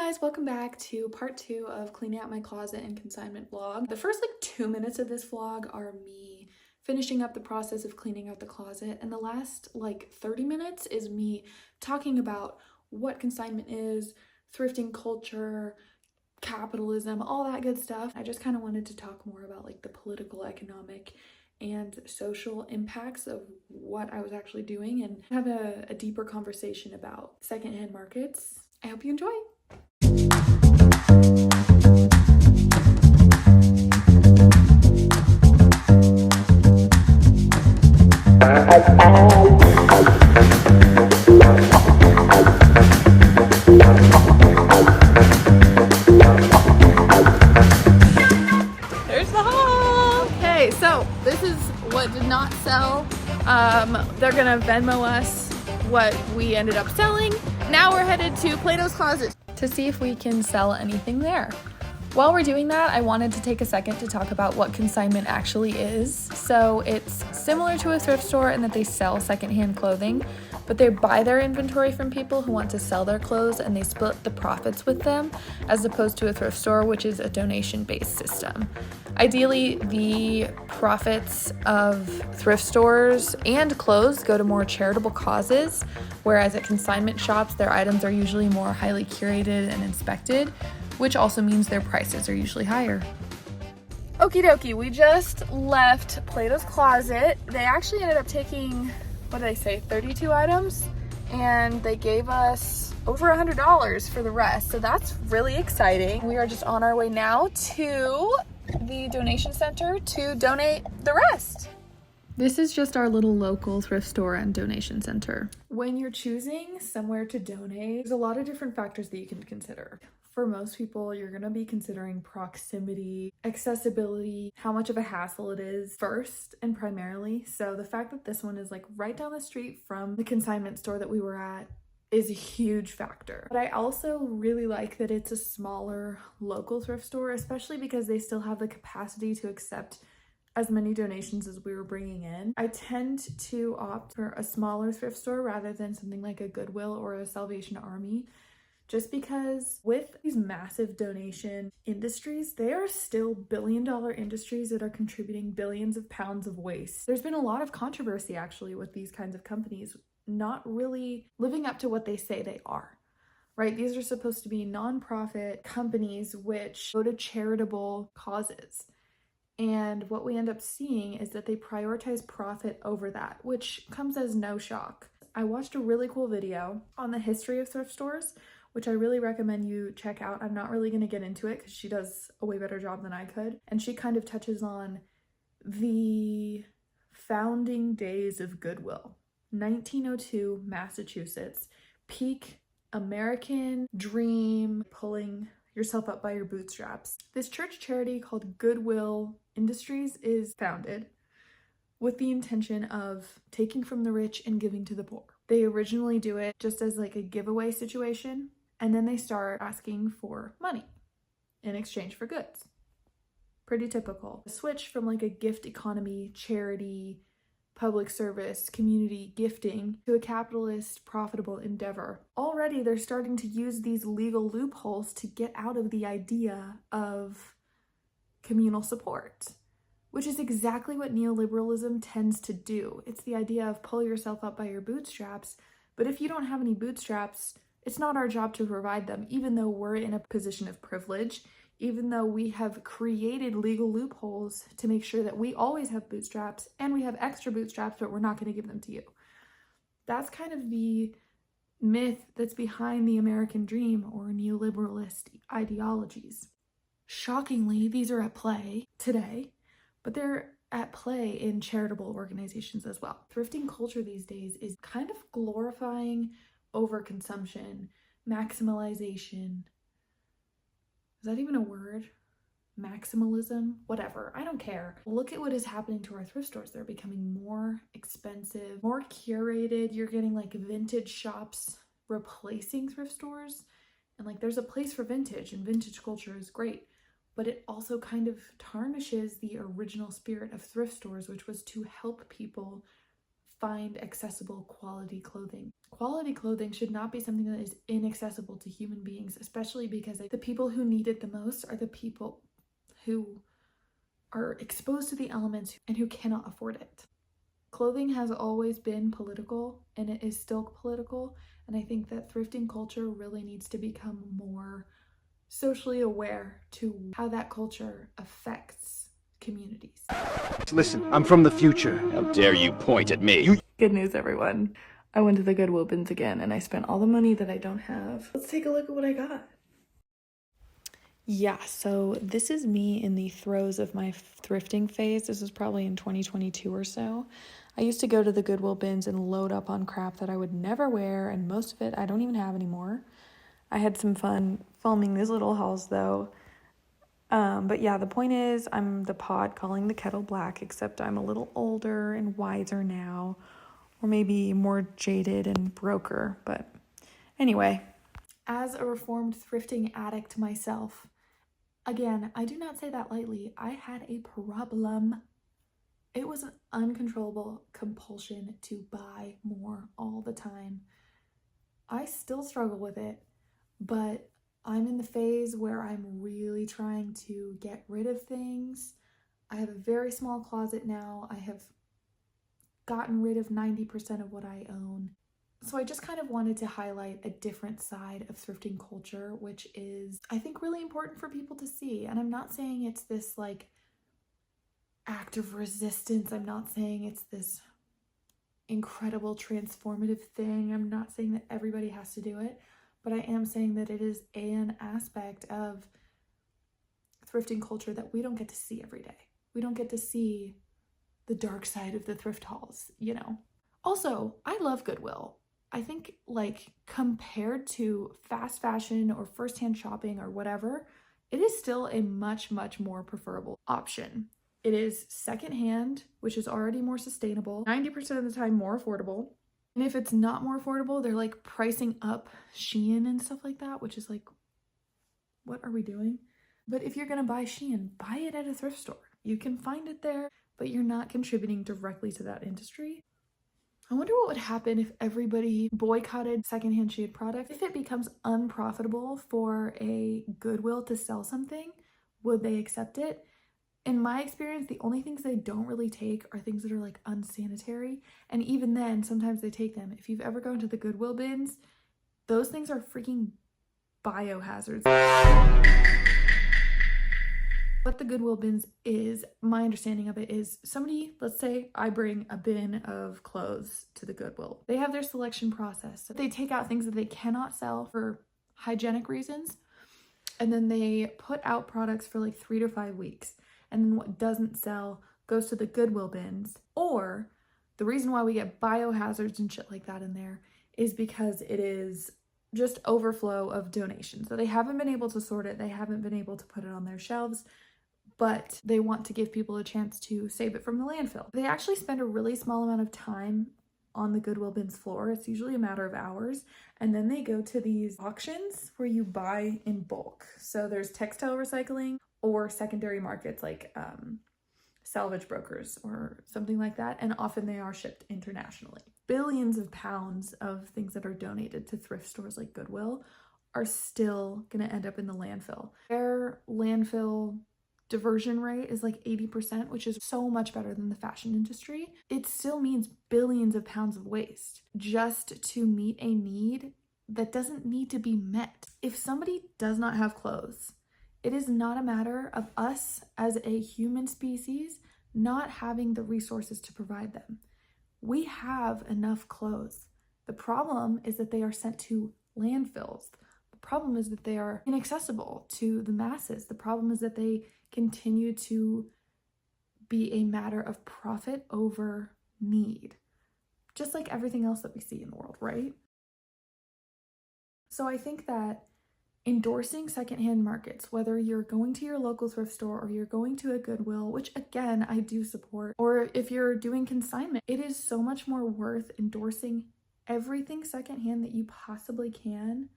guys, welcome back to part 2 of cleaning out my closet and consignment vlog. The first 2 minutes of this vlog are me finishing up the process of cleaning out the closet, and the last 30 minutes is me talking about what consignment is, thrifting culture, capitalism, all that good stuff. I just kind of wanted to talk more about the political, economic, and social impacts of what I was actually doing and have a deeper conversation about secondhand markets. I hope you enjoy. There's the haul! Okay, so this is what did not sell. They're gonna Venmo us what we ended up selling. Now we're headed to Plato's Closet to see if we can sell anything there. While we're doing that, I wanted to take a second to talk about what consignment actually is. So it's similar to a thrift store in that they sell secondhand clothing, but they buy their inventory from people who want to sell their clothes and they split the profits with them, as opposed to a thrift store, which is a donation-based system. Ideally, the profits of thrift stores and clothes go to more charitable causes, whereas at consignment shops, their items are usually more highly curated and inspected, which also means their prices are usually higher. Okie dokie, we just left Plato's Closet. They actually ended up taking, 32 items, and they gave us over $100 for the rest, so that's really exciting. We are just on our way now to the donation center to donate the rest. This is just our little local thrift store and donation center. When you're choosing somewhere to donate, there's a lot of different factors that you can consider. For most people, you're gonna be considering proximity, accessibility, how much of a hassle it is first and primarily. So the fact that this one is right down the street from the consignment store that we were at is a huge factor. But I also really like that it's a smaller local thrift store, especially because they still have the capacity to accept as many donations as we were bringing in. I tend to opt for a smaller thrift store rather than something like a Goodwill or a Salvation Army, just because with these massive donation industries, they are still billion-dollar industries that are contributing billions of pounds of waste. There's been a lot of controversy actually with these kinds of companies not really living up to what they say they are, right? These are supposed to be nonprofit companies which go to charitable causes. And what we end up seeing is that they prioritize profit over that, which comes as no shock. I watched a really cool video on the history of thrift stores, which I really recommend you check out. I'm not really going to get into it because she does a way better job than I could. And she kind of touches on the founding days of Goodwill. 1902, Massachusetts, peak American dream, pulling yourself up by your bootstraps. This church charity called Goodwill Industries is founded with the intention of taking from the rich and giving to the poor. They originally do it just as a giveaway situation, and then they start asking for money in exchange for goods. Pretty typical. A switch from a gift economy, charity, public service, community gifting to a capitalist, profitable endeavor. Already they're starting to use these legal loopholes to get out of the idea of communal support, which is exactly what neoliberalism tends to do. It's the idea of pull yourself up by your bootstraps, but if you don't have any bootstraps, it's not our job to provide them, even though we're in a position of privilege, even though we have created legal loopholes to make sure that we always have bootstraps and we have extra bootstraps, but we're not going to give them to you. That's kind of the myth that's behind the American dream or neoliberalist ideologies. Shockingly, these are at play today, but they're at play in charitable organizations as well. Thrifting culture these days is kind of glorifying overconsumption, maximalization. Is that even a word? Maximalism? Whatever. I don't care. Look at what is happening to our thrift stores. They're becoming more expensive, more curated. You're getting vintage shops replacing thrift stores. And there's a place for vintage, and vintage culture is great. But it also kind of tarnishes the original spirit of thrift stores, which was to help people find accessible quality clothing. Quality clothing should not be something that is inaccessible to human beings, especially because the people who need it the most are the people who are exposed to the elements and who cannot afford it. Clothing has always been political, and it is still political, and I think that thrifting culture really needs to become more socially aware to how that culture affects communities. Listen, I'm from the future. How dare you point at me? Good news, everyone. I went to the Goodwill bins again, and I spent all the money that I don't have. Let's take a look at what I got. Yeah, so this is me in the throes of my thrifting phase. This was probably in 2022 or so. I used to go to the Goodwill bins and load up on crap that I would never wear, and most of it I don't even have anymore. I had some fun filming these little hauls though. But yeah, the point is I'm the pot calling the kettle black, except I'm a little older and wiser now, or maybe more jaded and broker. But anyway, as a reformed thrifting addict myself, again, I do not say that lightly, I had a problem. It was an uncontrollable compulsion to buy more all the time. I still struggle with it, but I'm in the phase where I'm really trying to get rid of things. I have a very small closet now. I have gotten rid of 90% of what I own. So I just kind of wanted to highlight a different side of thrifting culture, which is, I think, really important for people to see. And I'm not saying it's this like act of resistance. I'm not saying it's this incredible transformative thing. I'm not saying that everybody has to do it, but I am saying that it is an aspect of thrifting culture that we don't get to see every day. We don't get to see the dark side of the thrift hauls, you know. Also, I love Goodwill. I think, like, compared to fast fashion or firsthand shopping or whatever, it is still a much, much more preferable option. It is secondhand, which is already more sustainable, 90% of the time more affordable. And if it's not more affordable, they're like pricing up Shein and stuff like that, which is like, what are we doing? But if you're gonna buy Shein, buy it at a thrift store. You can find it there, but you're not contributing directly to that industry. I wonder what would happen if everybody boycotted secondhand Shein products. If it becomes unprofitable for a Goodwill to sell something, would they accept it? In my experience, the only things they don't really take are things that are like unsanitary. And even then, sometimes they take them. If you've ever gone to the Goodwill bins, those things are freaking biohazards. What the Goodwill bins is, my understanding of it is somebody, let's say I bring a bin of clothes to the Goodwill. They have their selection process. So they take out things that they cannot sell for hygienic reasons, and then they put out products for like 3 to 5 weeks. And then what doesn't sell goes to the Goodwill bins. Or the reason why we get biohazards and shit like that in there is because it is just overflow of donations. So they haven't been able to sort it. They haven't been able to put it on their shelves, but they want to give people a chance to save it from the landfill. They actually spend a really small amount of time on the Goodwill bins floor. It's usually a matter of hours. And then they go to these auctions where you buy in bulk. So there's textile recycling or secondary markets like salvage brokers or something like that. And often they are shipped internationally. Billions of pounds of things that are donated to thrift stores like Goodwill are still gonna end up in the landfill. Their landfill diversion rate is like 80%, which is so much better than the fashion industry. It still means billions of pounds of waste just to meet a need that doesn't need to be met. If somebody does not have clothes, it is not a matter of us as a human species not having the resources to provide them. We have enough clothes. The problem is that they are sent to landfills. The problem is that they are inaccessible to the masses. The problem is that they continue to be a matter of profit over need, just like everything else that we see in the world, right? So I think that endorsing secondhand markets, whether you're going to your local thrift store or you're going to a Goodwill, which again, I do support, or if you're doing consignment, it is so much more worth endorsing everything secondhand that you possibly can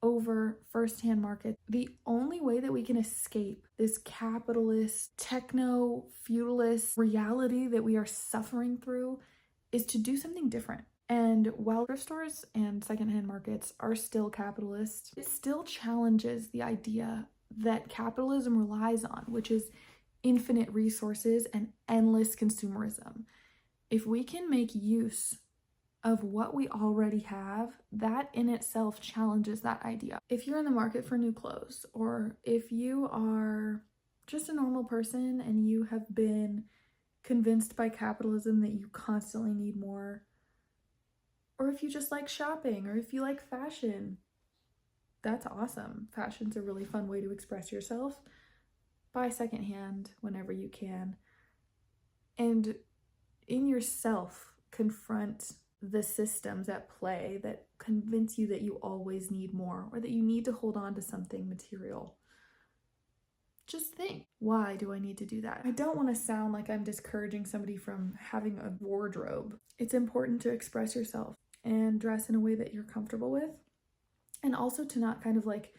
over firsthand market. The only way that we can escape this capitalist, techno-feudalist reality that we are suffering through is to do something different. And while thrift stores and secondhand markets are still capitalist, it still challenges the idea that capitalism relies on, which is infinite resources and endless consumerism. If we can make use of what we already have, that in itself challenges that idea. If you're in the market for new clothes, or if you are just a normal person and you have been convinced by capitalism that you constantly need more, or if you just like shopping, or if you like fashion, that's awesome. Fashion's a really fun way to express yourself. Buy secondhand whenever you can. And in yourself, confront the systems at play that convince you that you always need more, or that you need to hold on to something material. Just think, why do I need to do that? I don't want to sound like I'm discouraging somebody from having a wardrobe. It's important to express yourself and dress in a way that you're comfortable with, and also to not kind of like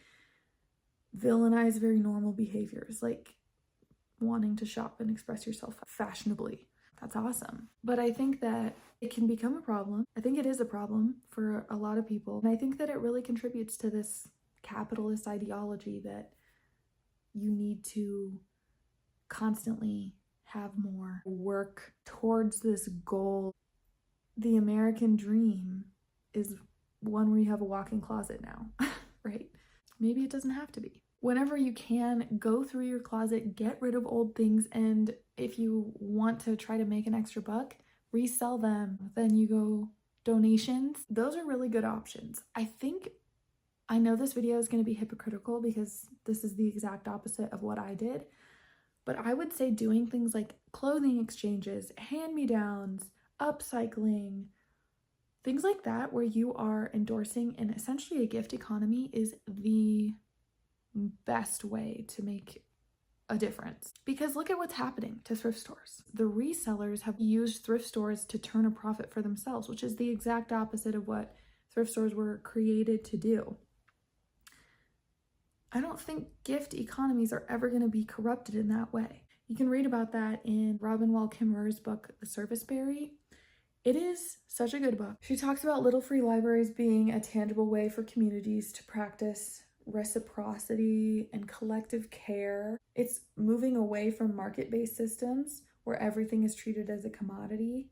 villainize very normal behaviors, like wanting to shop and express yourself fashionably. That's awesome. But I think that it can become a problem. I think it is a problem for a lot of people. And I think that it really contributes to this capitalist ideology that you need to constantly have more, work towards this goal. The American dream is one where you have a walk-in closet now, right? Maybe it doesn't have to be. Whenever you can, go through your closet, get rid of old things, and if you want to try to make an extra buck, resell them. Then you go donations. Those are really good options. I know this video is going to be hypocritical because this is the exact opposite of what I did, but I would say doing things like clothing exchanges, hand-me-downs, upcycling, things like that where you are endorsing and essentially a gift economy is the best way to make a difference. Because look at what's happening to thrift stores. The resellers have used thrift stores to turn a profit for themselves, which is the exact opposite of what thrift stores were created to do. I don't think gift economies are ever going to be corrupted in that way. You can read about that in Robin Wall Kimmerer's book, The Serviceberry. It is such a good book. She talks about little free libraries being a tangible way for communities to practice reciprocity and collective care. It's moving away from market-based systems where everything is treated as a commodity,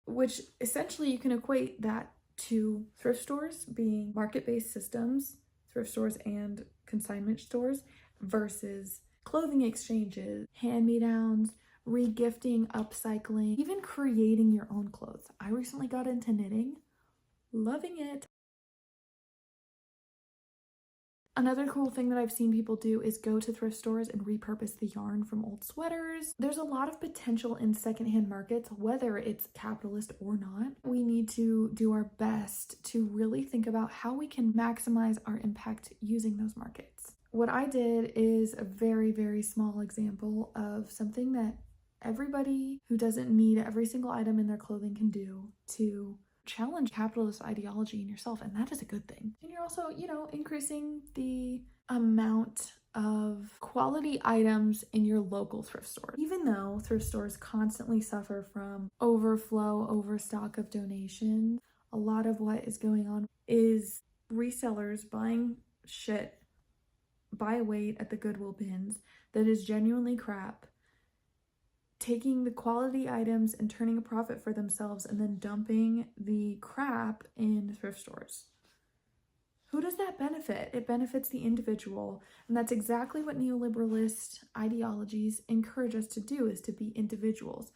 which essentially you can equate that to thrift stores being market-based systems, thrift stores and consignment stores, versus clothing exchanges, hand-me-downs, re-gifting, upcycling, even creating your own clothes. I recently got into knitting, loving it. Another cool thing that I've seen people do is go to thrift stores and repurpose the yarn from old sweaters. There's a lot of potential in secondhand markets, whether it's capitalist or not. We need to do our best to really think about how we can maximize our impact using those markets. What I did is a very, very small example of something that everybody who doesn't need every single item in their clothing can do to challenge capitalist ideology in yourself, and that is a good thing. And you're also, increasing the amount of quality items in your local thrift store. Even though thrift stores constantly suffer from overstock of donations, a lot of what is going on is resellers buying shit by weight at the Goodwill bins that is genuinely crap, taking the quality items and turning a profit for themselves, and then dumping the crap in thrift stores. Who does that benefit? It benefits the individual, and that's exactly what neoliberalist ideologies encourage us to do, is to be individuals.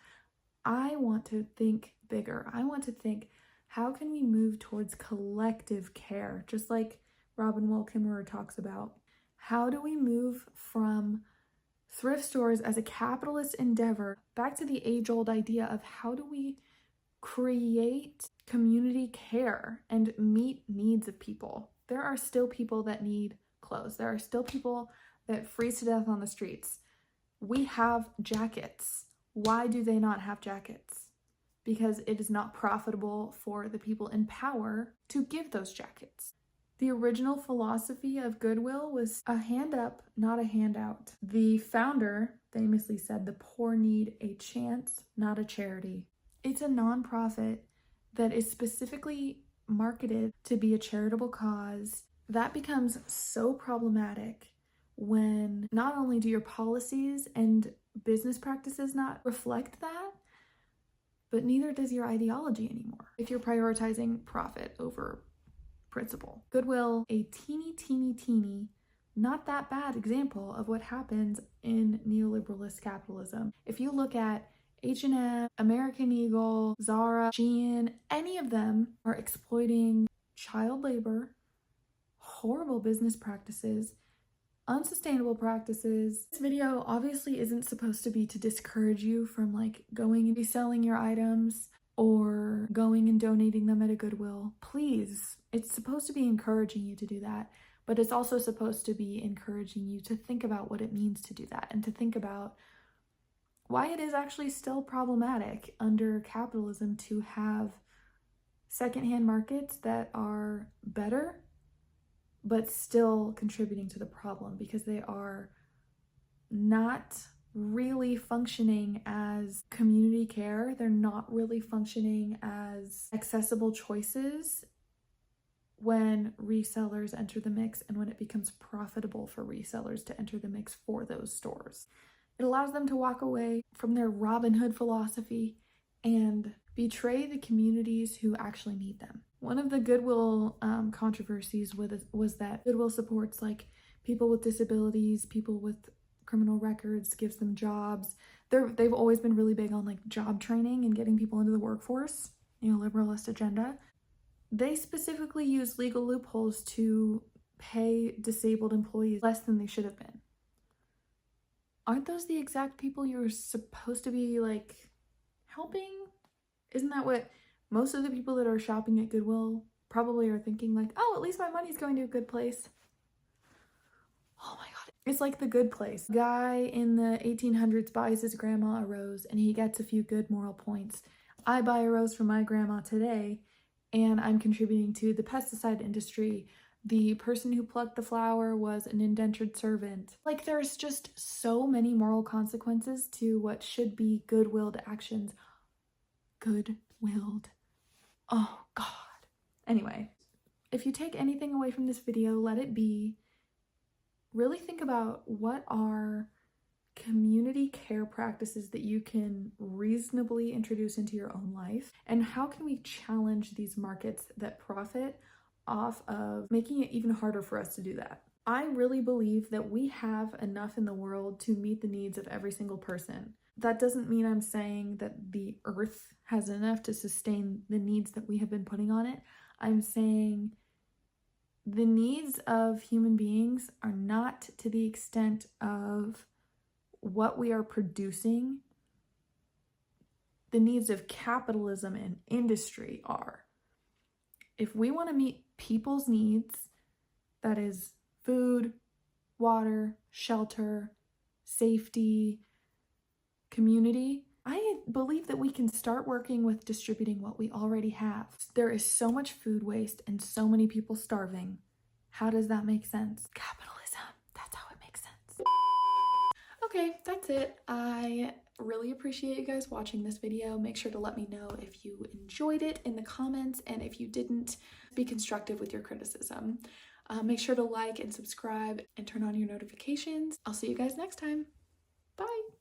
I want to think bigger. I want to think, how can we move towards collective care? Just like Robin Wall Kimmerer talks about. How do we move from thrift stores as a capitalist endeavor back to the age-old idea of how do we create community care and meet needs of people? There are still people that need clothes. There are still people that freeze to death on the streets. We have jackets. Why do they not have jackets? Because it is not profitable for the people in power to give those jackets. The original philosophy of goodwill was a hand up, not a handout. The founder famously said, "The poor need a chance, not a charity." It's a nonprofit that is specifically marketed to be a charitable cause. That becomes so problematic when not only do your policies and business practices not reflect that, but neither does your ideology anymore if you're prioritizing profit over principle. Goodwill, a teeny, not that bad example of what happens in neoliberalist capitalism. If you look at H&M, American Eagle, Zara, Shein, any of them are exploiting child labor, horrible business practices, unsustainable practices. This video obviously isn't supposed to be to discourage you from like going and reselling your items or going and donating them at a Goodwill. Please, it's supposed to be encouraging you to do that, but it's also supposed to be encouraging you to think about what it means to do that and to think about why it is actually still problematic under capitalism to have secondhand markets that are better but still contributing to the problem, because they are not really functioning as community care. They're not really functioning as accessible choices when resellers enter the mix and when it becomes profitable for resellers to enter the mix for those stores. It allows them to walk away from their Robin Hood philosophy and betray the communities who actually need them. One of the Goodwill controversies was that Goodwill supports like people with disabilities, people with criminal records, gives them jobs. They've always been really big on like job training and getting people into the workforce, neoliberalist agenda. They specifically use legal loopholes to pay disabled employees less than they should have been. Aren't those the exact people you're supposed to be like helping? Isn't that what most of the people that are shopping at Goodwill probably are thinking, like, oh, at least my money's going to a good place? Oh my God. It's like The Good Place. Guy in the 1800s buys his grandma a rose and he gets a few good moral points. I buy a rose for my grandma today and I'm contributing to the pesticide industry. The person who plucked the flower was an indentured servant. Like, there's just so many moral consequences to what should be good-willed actions. Good-willed. Oh God. Anyway, if you take anything away from this video, let it be really think about what are community care practices that you can reasonably introduce into your own life, and how can we challenge these markets that profit off of making it even harder for us to do that. I really believe that we have enough in the world to meet the needs of every single person. That doesn't mean I'm saying that the earth has enough to sustain the needs that we have been putting on it. I'm saying the needs of human beings are not to the extent of what we are producing. The needs of capitalism and industry are. If we want to meet people's needs, that is food, water, shelter, safety, community, I believe that we can start working with distributing what we already have. There is so much food waste and so many people starving. How does that make sense? Capitalism. That's how it makes sense. Okay, that's it. I really appreciate you guys watching this video. Make sure to let me know if you enjoyed it in the comments, and if you didn't, be constructive with your criticism. Make sure to like and subscribe and turn on your notifications. I'll see you guys next time. Bye.